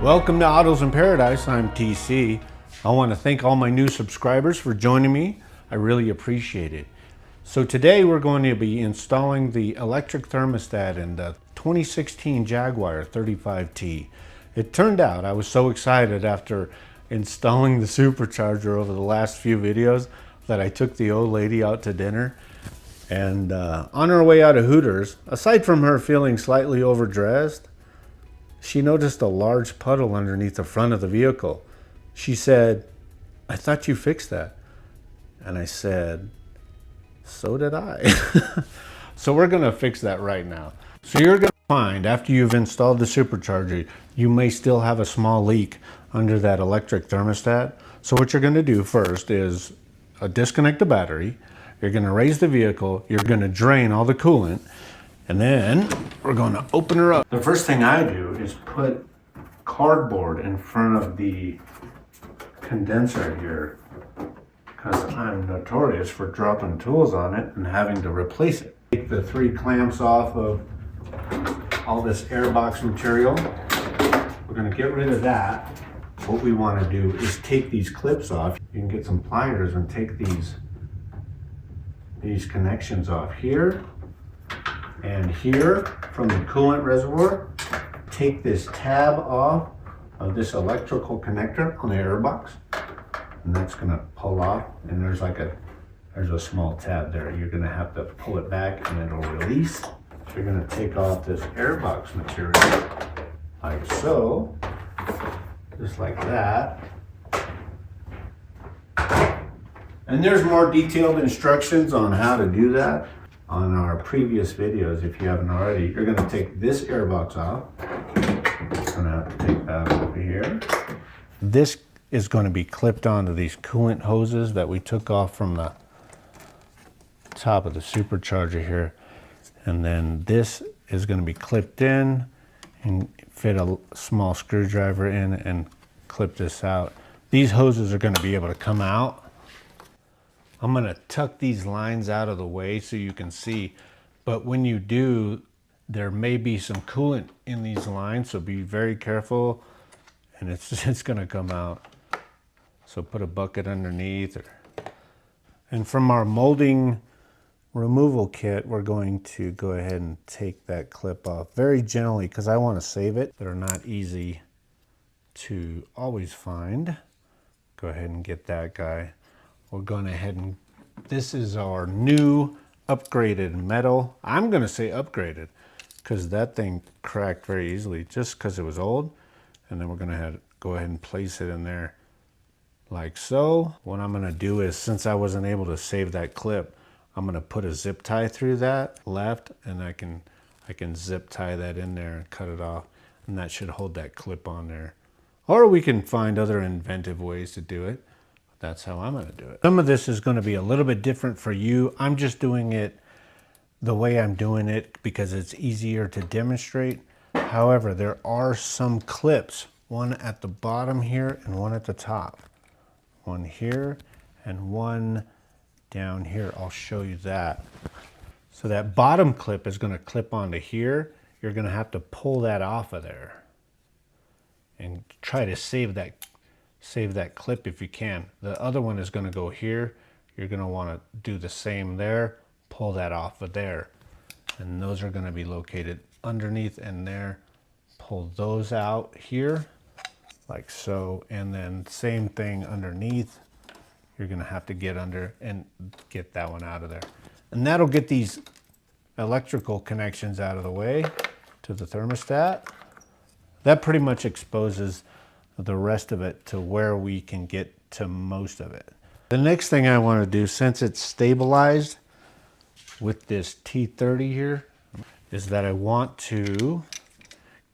Welcome to Autos in Paradise. I'm TC. I want to thank all my new subscribers for joining me. I really appreciate it. So today we're going to be installing the electric thermostat in the 2016 Jaguar 35T. It turned out I was so excited after installing the supercharger over the last few videos that I took the old lady out to dinner. And on her way out of Hooters, aside from her feeling slightly overdressed, she noticed a large puddle underneath the front of the vehicle. She said, "I thought you fixed that." And I said, "So did I." So we're gonna fix that right now. So you're gonna find after you've installed the supercharger, you may still have a small leak under that electric thermostat. So what you're gonna do first is disconnect the battery. You're gonna raise the vehicle. You're gonna drain all the coolant. And then we're going to open her up. The first thing I do is put cardboard in front of the condenser here because I'm notorious for dropping tools on it and having to replace it. Take the 3 clamps off of all this Airbox material. We're going to get rid of that. What we want to do is take these clips off. You can get some pliers and take these connections off here and here from the coolant reservoir. Take this tab off of this electrical connector on the Airbox, and that's going to pull off. And there's a small tab there. You're going to have to pull it back and it'll release. So you're going to take off this Airbox material like so, just like that. And there's more detailed instructions on how to do that on our previous videos. If you haven't already, you're going to take this Airbox off. I'm going to have to take that over here. This is going to be clipped onto these coolant hoses that we took off from the top of the supercharger here. And then this is going to be clipped in and fit a small screwdriver in and clip this out. These hoses are going to be able to come out. I'm going to tuck these lines out of the way so you can see, but when you do, there may be some coolant in these lines, so be very careful, and it's going to come out. So put a bucket underneath. And from our molding removal kit, we're going to go ahead and take that clip off very gently because I want to save it. They're not easy to always find. Go ahead and get that guy. We're going ahead and this is our new upgraded metal. I'm going to say upgraded because that thing cracked very easily just because it was old. And then we're going to go ahead and place it in there like so. What I'm going to do is, since I wasn't able to save that clip, I'm going to put a zip tie through that left, and I can zip tie that in there and cut it off, and that should hold that clip on there. Or we can find other inventive ways to do it. That's how I'm going to do it. Some of this is going to be a little bit different for you. I'm just doing it the way I'm doing it because it's easier to demonstrate. However, there are some clips, one at the bottom here and one at the top. One here and one down here. I'll show you that. So that bottom clip is going to clip onto here. You're going to have to pull that off of there and try to save that clip if you can. The other one is going to go here. You're going to want to do the same there, pull that off of there, and those are going to be located underneath and there. Pull those out here like so, and then same thing underneath. You're going to have to get under and get that one out of there, and that'll get these electrical connections out of the way to the thermostat. That pretty much exposes the rest of it to where we can get to most of it. The next thing I want to do, since it's stabilized with this T30 here, is that I want to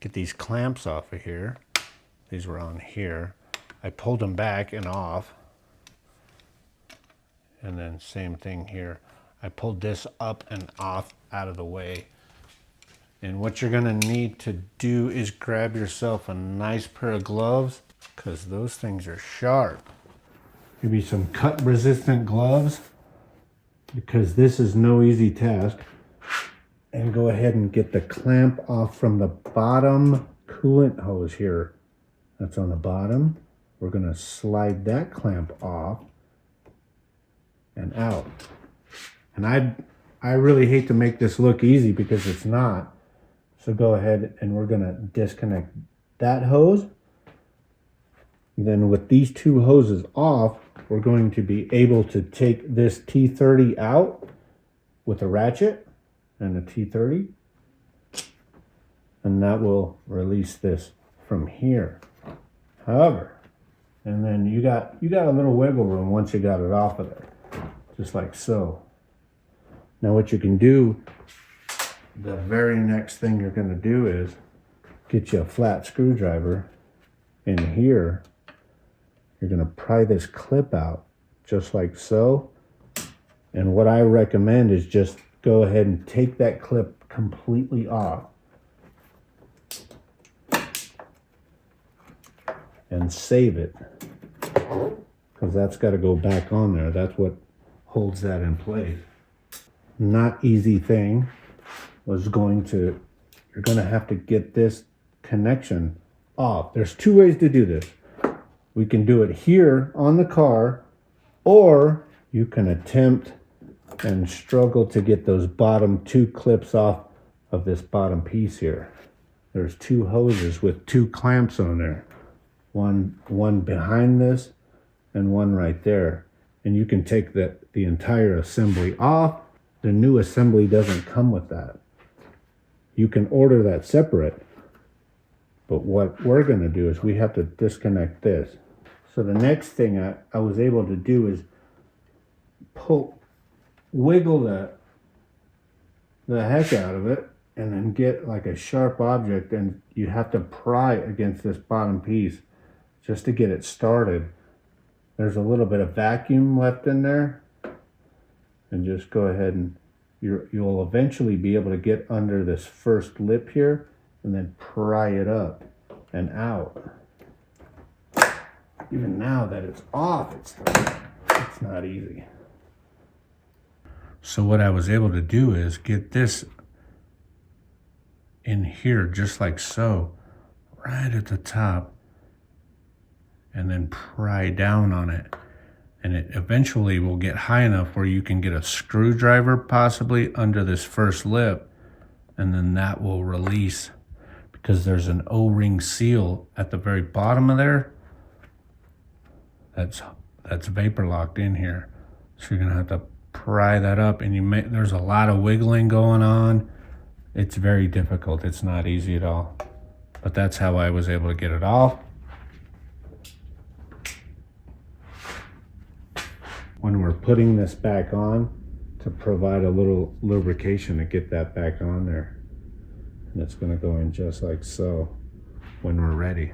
get these clamps off of here. These were on here. I pulled them back and off. And then same thing here. I pulled this up and off out of the way. And what you're going to need to do is grab yourself a nice pair of gloves, because those things are sharp. Maybe some cut resistant gloves, because this is no easy task. And go ahead and get the clamp off from the bottom coolant hose here. that's on the bottom. We're going to slide that clamp off and out. And I really hate to make this look easy because it's not. So go ahead and we're going to disconnect that hose. Then with these two hoses off, we're going to be able to take this T30 out with a ratchet and a T30. And that will release this from here. However, and then you got a little wiggle room once you got it off of there, just like so. Now what you can do, the very next thing you're going to do is get you a flat screwdriver in here. You're going to pry this clip out just like so. And what I recommend is just go ahead and take that clip completely off and save it, because that's got to go back on there. That's what holds that in place. Not easy thing was you're going to have to get this connection off. There's two ways to do this. We can do it here on the car, or you can attempt and struggle to get those bottom two clips off of this bottom piece here. There's two hoses with two clamps on there. One behind this and one right there. And you can take the entire assembly off. The new assembly doesn't come with that. You can order that separate. But what we're going to do is we have to disconnect this. So the next thing I was able to do is wiggle the heck out of it and then get like a sharp object, and you have to pry against this bottom piece just to get it started. There's a little bit of vacuum left in there, and just go ahead and you'll eventually be able to get under this first lip here and then pry it up and out. Even now that it's off, it's not easy. So what I was able to do is get this in here just like so, right at the top, and then pry down on it. And it eventually will get high enough where you can get a screwdriver possibly under this first lip, and then that will release, because there's an O-ring seal at the very bottom of there that's vapor locked in here. So you're gonna have to pry that up, and there's a lot of wiggling going on. It's very difficult. It's not easy at all. But that's how I was able to get it off. When we're putting this back on, to provide a little lubrication to get that back on there. And it's going to go in just like so when we're ready.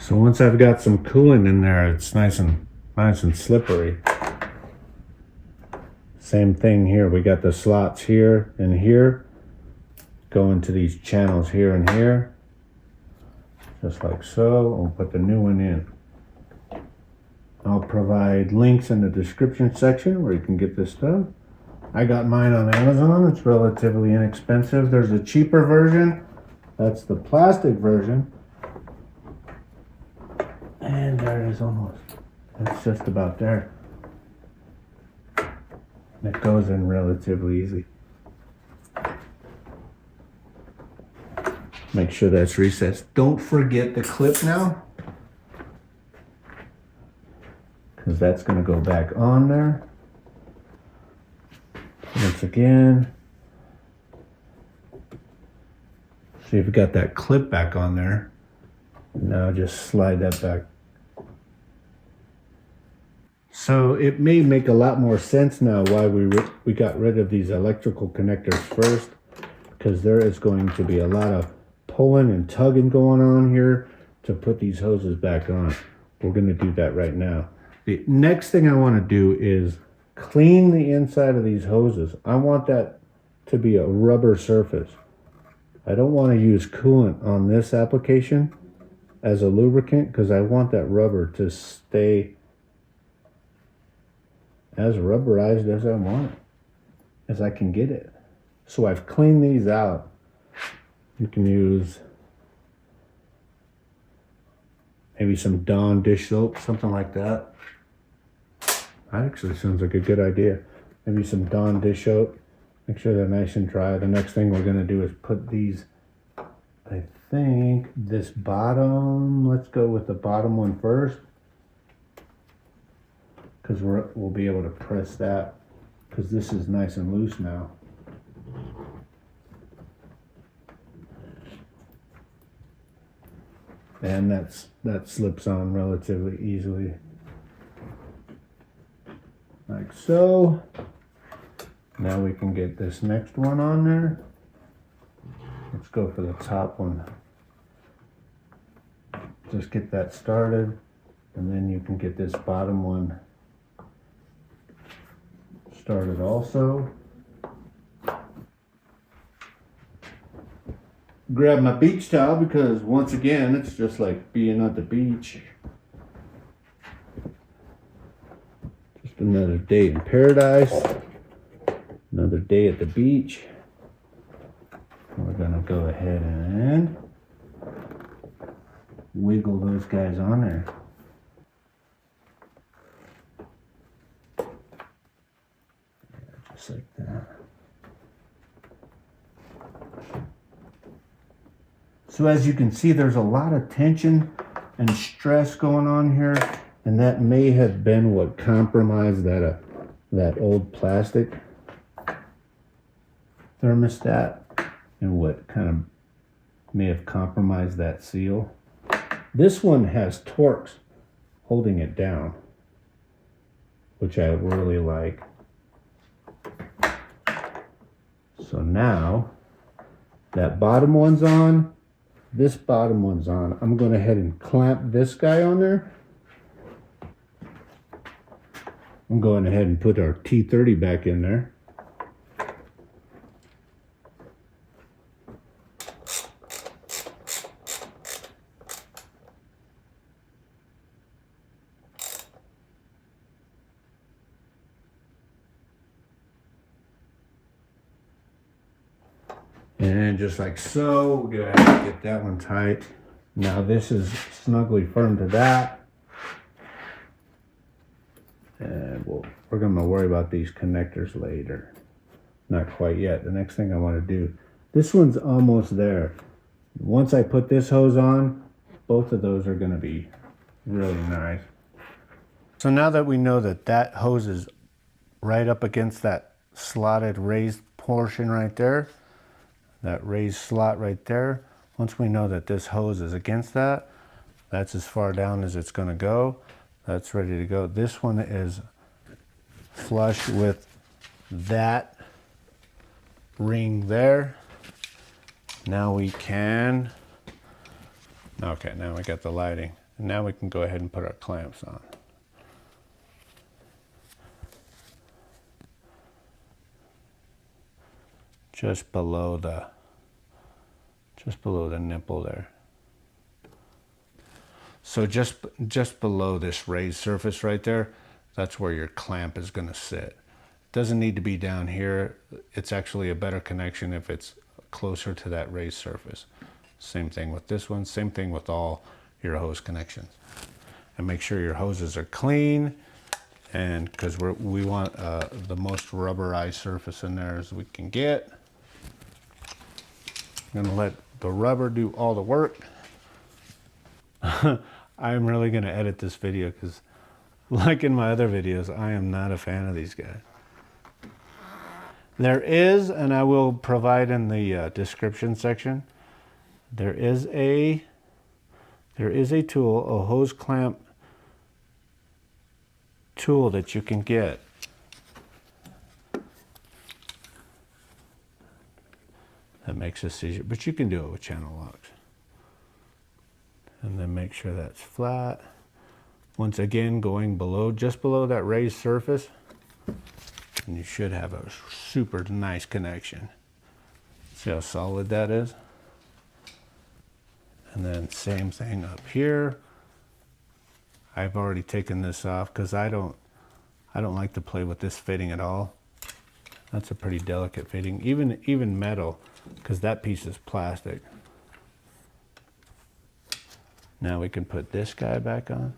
So once I've got some coolant in there, it's nice and slippery. Same thing here. We got the slots here and here. Go into these channels here and here. Just like so. We'll put the new one in. I'll provide links in the description section where you can get this stuff. I got mine on Amazon. It's relatively inexpensive. There's a cheaper version. That's the plastic version. And there it is almost. It's just about there. And it goes in relatively easy. Make sure that's recessed. Don't forget the clip now, because that's going to go back on there. Once again, see if you got that clip back on there. Now just slide that back. So it may make a lot more sense now why we got rid of these electrical connectors first, because there is going to be a lot of pulling and tugging going on here to put these hoses back on. We're going to do that right now. The next thing I want to do is clean the inside of these hoses. I want that to be a rubber surface. I don't want to use coolant on this application as a lubricant, because I want that rubber to stay as rubberized as I want it, as I can get it. So I've cleaned these out. You can use Maybe some Dawn dish soap, something like that. That actually sounds like a good idea. Maybe some Dawn dish soap. Make sure they're nice and dry. The next thing we're gonna do is put these, I think this bottom, let's go with the bottom one first. Because we'll be able to press that, because this is nice and loose now. And that slips on relatively easily. Like so. Now we can get this next one on there. Let's go for the top one. Just get that started, and then you can get this bottom one started also. Grab my beach towel because once again it's just like being at the beach. Just another day in paradise, another day at the beach. We're gonna go ahead and wiggle those guys on there. Just like that. So as you can see, there's a lot of tension and stress going on here, and that may have been what compromised that old plastic thermostat, and what kind of may have compromised that seal. This one has Torx holding it down, which I really like. So now that bottom one's on, this bottom one's on. I'm going to head and clamp this guy on there. I'm going ahead and put our T30 back in there. And just like so, we're going to have to get that one tight. Now this is snugly firm to that. And we're going to worry about these connectors later. Not quite yet. The next thing I want to do, this one's almost there. Once I put this hose on, both of those are going to be really nice. So now that we know that that hose is right up against that slotted raised portion right there, that raised slot right there, once we know that this hose is against that, that's as far down as it's going to go. That's ready to go. This one is flush with that ring there. Now we can, okay, now we got the lighting. Now we can go ahead and put our clamps on. Just below the nipple there. So just below this raised surface right there, that's where your clamp is going to sit. It doesn't need to be down here. It's actually a better connection if it's closer to that raised surface. Same thing with this one, same thing with all your hose connections. And make sure your hoses are clean, and because we want the most rubberized surface in there as we can get. I'm going to let the rubber do all the work. I'm really going to edit this video because, like in my other videos, I am not a fan of these guys. There is, and I will provide in the description section, there is a tool, a hose clamp tool that you can get. That makes this easier, but you can do it with channel locks. And then make sure that's flat. Once again, going below, just below that raised surface, and you should have a super nice connection. See how solid that is? And then same thing up here. I've already taken this off because I don't like to play with this fitting at all. That's a pretty delicate fitting, even metal, because that piece is plastic. Now we can put this guy back on.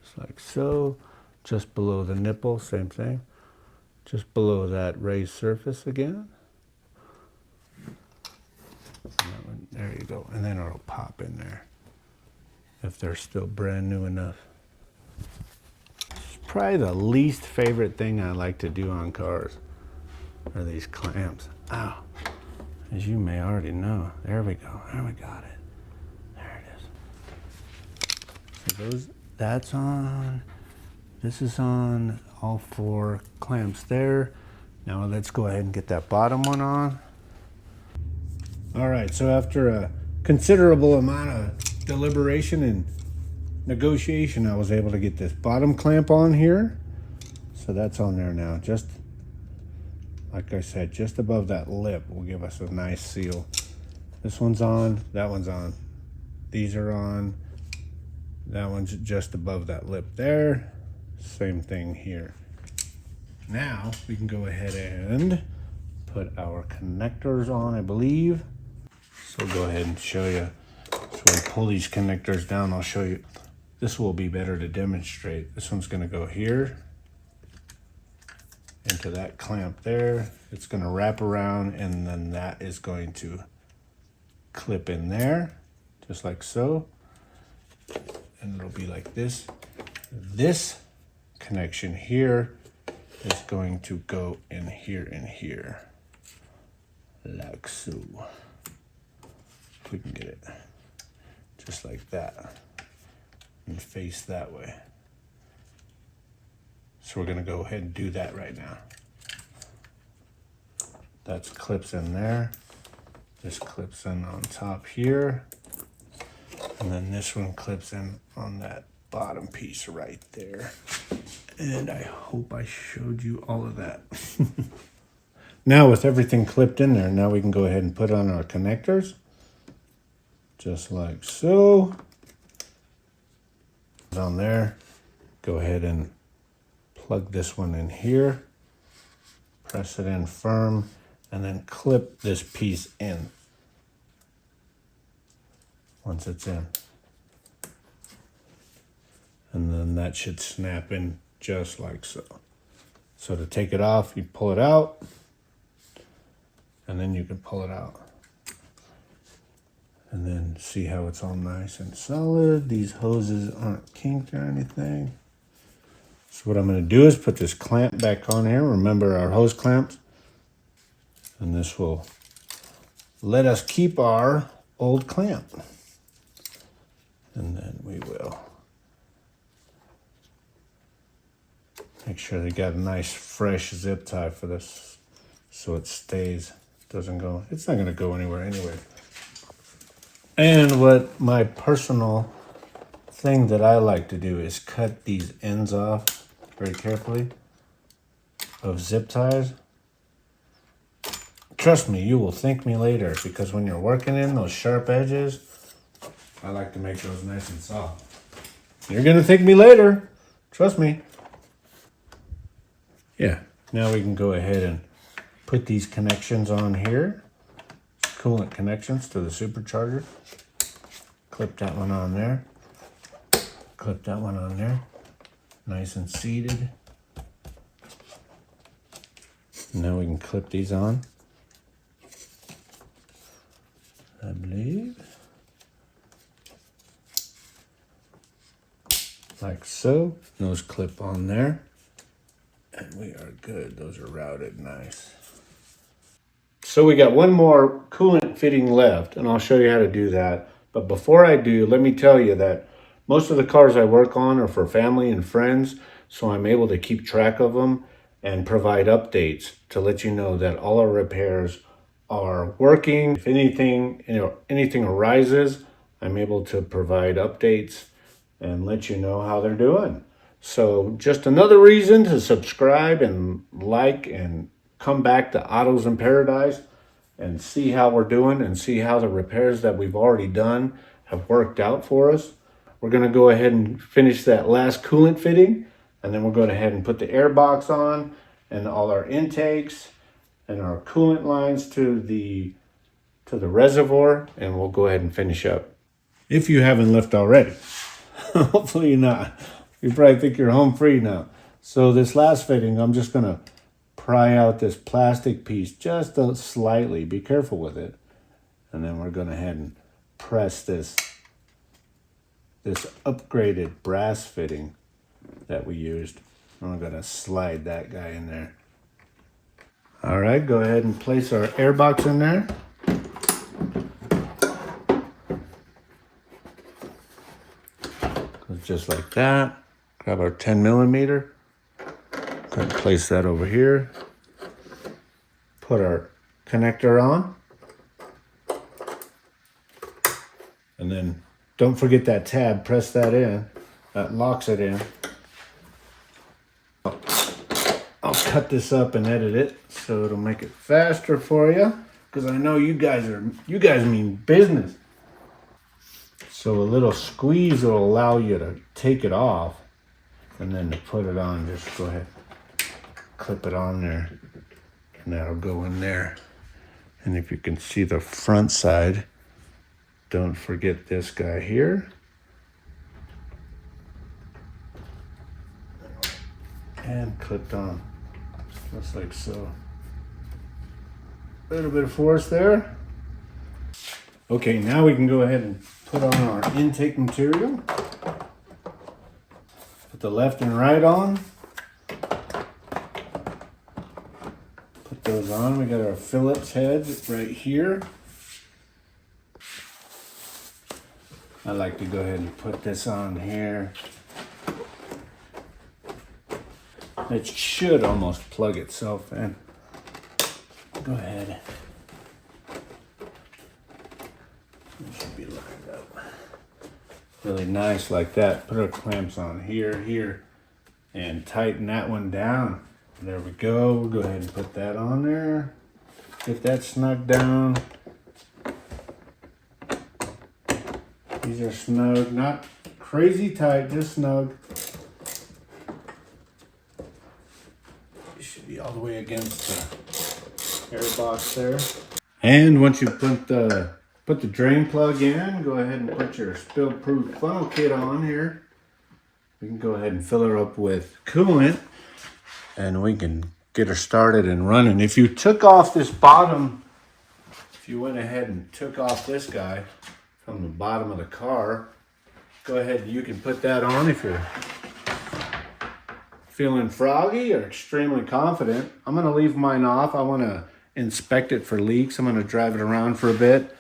Just like so. Just below the nipple, same thing. Just below that raised surface again. There you go. And then it'll pop in there if they're still brand new enough. It's probably the least favorite thing I like to do on cars are these clamps. Ow. As you may already know. There we go. There we got it. There it is. So that's on. This is on all 4 clamps there. Now let's go ahead and get that bottom one on. All right, so after a considerable amount of deliberation and negotiation, I was able to get this bottom clamp on here. So that's on there now. Just like I said, just above that lip will give us a nice seal. This one's on, that one's on. These are on. That one's just above that lip there. Same thing here. Now we can go ahead and put our connectors on, I believe. So go ahead and show you. So we pull these connectors down. I'll show you. This will be better to demonstrate. This one's going to go here into that clamp there. It's going to wrap around, and then that is going to clip in there, just like so. And it'll be like this. This connection here is going to go in here and here, like so. If we can get it just like that and face that way. So we're going to go ahead and do that right now. That's clips in there. This clips in on top here. And then this one clips in on that bottom piece right there. And I hope I showed you all of that. Now with everything clipped in there, now we can go ahead and put on our connectors. Just like so. On there, go ahead and plug this one in here. Press it in firm, and then clip this piece in once it's in. And then that should snap in just like so. So to take it off, you pull it out, and then you can pull it out. And then see how it's all nice and solid. These hoses aren't kinked or anything. So what I'm going to do is put this clamp back on here. Remember our hose clamps. And this will let us keep our old clamp. And then we will make sure they got a nice fresh zip tie for this so it stays. Doesn't go, it's not going to go anywhere anyway. And what my personal thing that I like to do is cut these ends off very carefully of zip ties. Trust me, you will thank me later, because when you're working in those sharp edges, I like to make those nice and soft. You're gonna thank me later, trust me. Yeah, now we can go ahead and put these connections on here. Coolant connections to the supercharger. Clip that one on there. Clip that one on there. Nice and seated. Now we can clip these on, I believe. Like so. Those clip on there. And we are good. Those are routed nice. So we got one more coolant fitting left, and I'll show you how to do that. But before I do, let me tell you that most of the cars I work on are for family and friends, so I'm able to keep track of them and provide updates to let you know that all our repairs are working. If anything arises, I'm able to provide updates and let you know how they're doing. So just another reason to subscribe and like and come back to Autos in Paradise and see how we're doing and see how the repairs that we've already done have worked out for us. We're going to go ahead and finish that last coolant fitting, and then we're going ahead and put the airbox on, and all our intakes and our coolant lines to the reservoir, and we'll go ahead and finish up. If you haven't left already. Hopefully not. You probably think you're home free now. So this last fitting, I'm just gonna pry out this plastic piece just slightly. Be careful with it. And then we're gonna head and press this upgraded brass fitting that we used. I'm gonna slide that guy in there. All right, go ahead and place our airbox in there. Goes just like that. Grab our 10mm. Go ahead and place that over here. Put our connector on. And then don't forget that tab, press that in. That locks it in. I'll cut this up and edit it so it'll make it faster for you, because I know you guys mean business. So a little squeeze will allow you to take it off, and then to put it on, just go ahead, clip it on there, and that'll go in there. And if you can see the front side, don't forget this guy here. And clipped on, just like so. A little bit of force there. Okay, now we can go ahead and put on our intake material. Put the left and right on. Put those on. We got our Phillips heads right here. I like to go ahead and put this on here. It should almost plug itself in. Go ahead. It should be lined up. Really nice like that. Put our clamps on here, and tighten that one down. There we go. We'll go ahead and put that on there. Get that snug down. These are snug, not crazy tight, just snug. Be all the way against the airbox there. And once you put the drain plug in, go ahead and put your spill-proof funnel kit on here. We can go ahead and fill her up with coolant, and we can get her started and running. If you took off this bottom, if you went ahead and took off this guy from the bottom of the car, go ahead, you can put that on if you're feeling froggy or extremely confident. I'm gonna leave mine off. I wanna inspect it for leaks. I'm gonna drive it around for a bit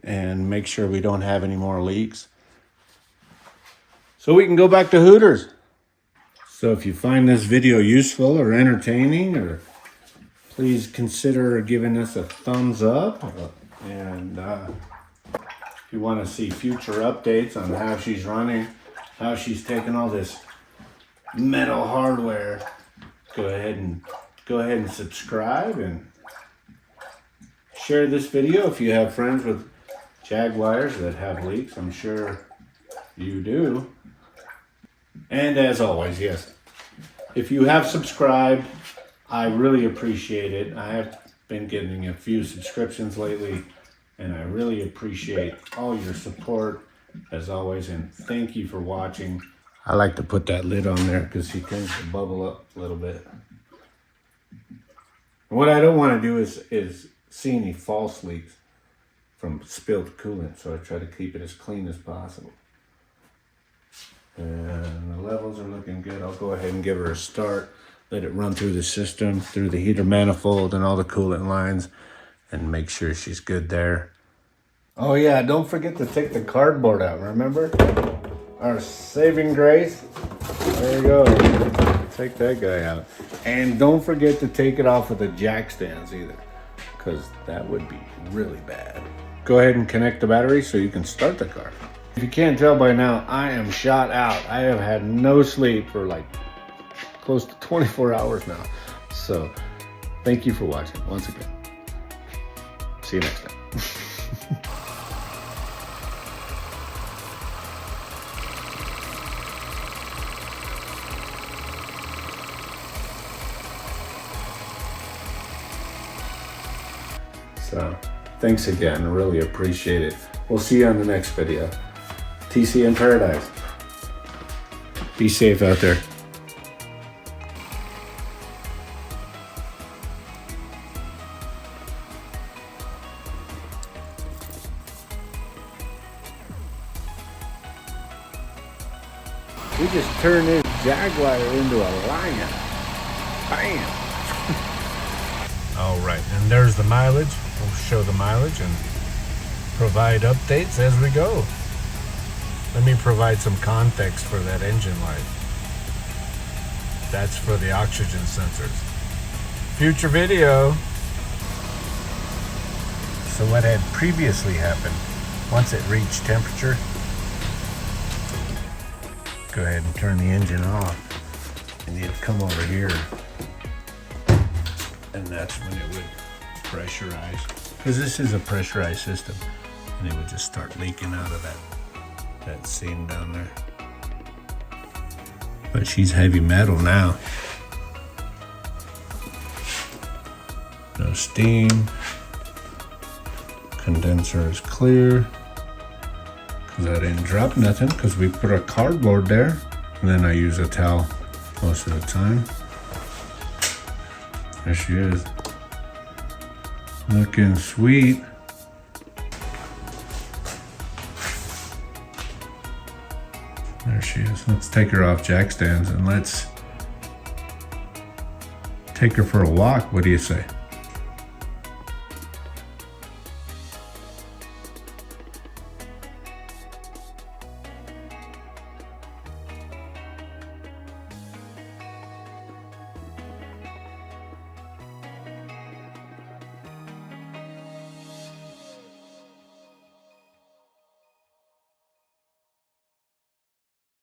and make sure we don't have any more leaks, so we can go back to Hooters. So if you find this video useful or entertaining, or please consider giving us a thumbs up. And if you wanna see future updates on how she's running, how she's taking all this metal hardware, go ahead and subscribe and share this video if you have friends with Jaguars that have leaks. I'm sure you do. And as always, yes, if you have subscribed, I really appreciate it. I have been getting a few subscriptions lately, and I really appreciate all your support as always, and thank you for watching. I like to put that lid on there because he tends to bubble up a little bit. What I don't want to do is see any false leaks from spilled coolant, so I try to keep it as clean as possible. And the levels are looking good. I'll go ahead and give her a start, let it run through the system, through the heater manifold and all the coolant lines, and make sure she's good there. Oh yeah, don't forget to take the cardboard out, remember? Our saving grace. There you go. Take that guy out. And don't forget to take it off with the jack stands either, because that would be really bad. Go ahead and connect the battery so you can start the car. If you can't tell by now, I am shot out. I have had no sleep for like close to 24 hours now. So thank you for watching once again. See you next time. So thanks again, I really appreciate it. We'll see you on the next video. TC in paradise. Be safe out there. We just turned this Jaguar into a lion. Bam! All right, and there's the mileage. We'll show the mileage and provide updates as we go. Let me provide some context for that engine light. That's for the oxygen sensors. Future video. So what had previously happened, once it reached temperature, go ahead and turn the engine off, and you'd come over here, and that's when it would pressurize, because this is a pressurized system, and it would just start leaking out of that seam down there. But she's heavy metal now. No steam. Condenser is clear. Because I didn't drop nothing, because we put a cardboard there. And then I use a towel most of the time. There she is. Looking sweet. There she is. Let's take her off jack stands and let's take her for a walk. What do you say?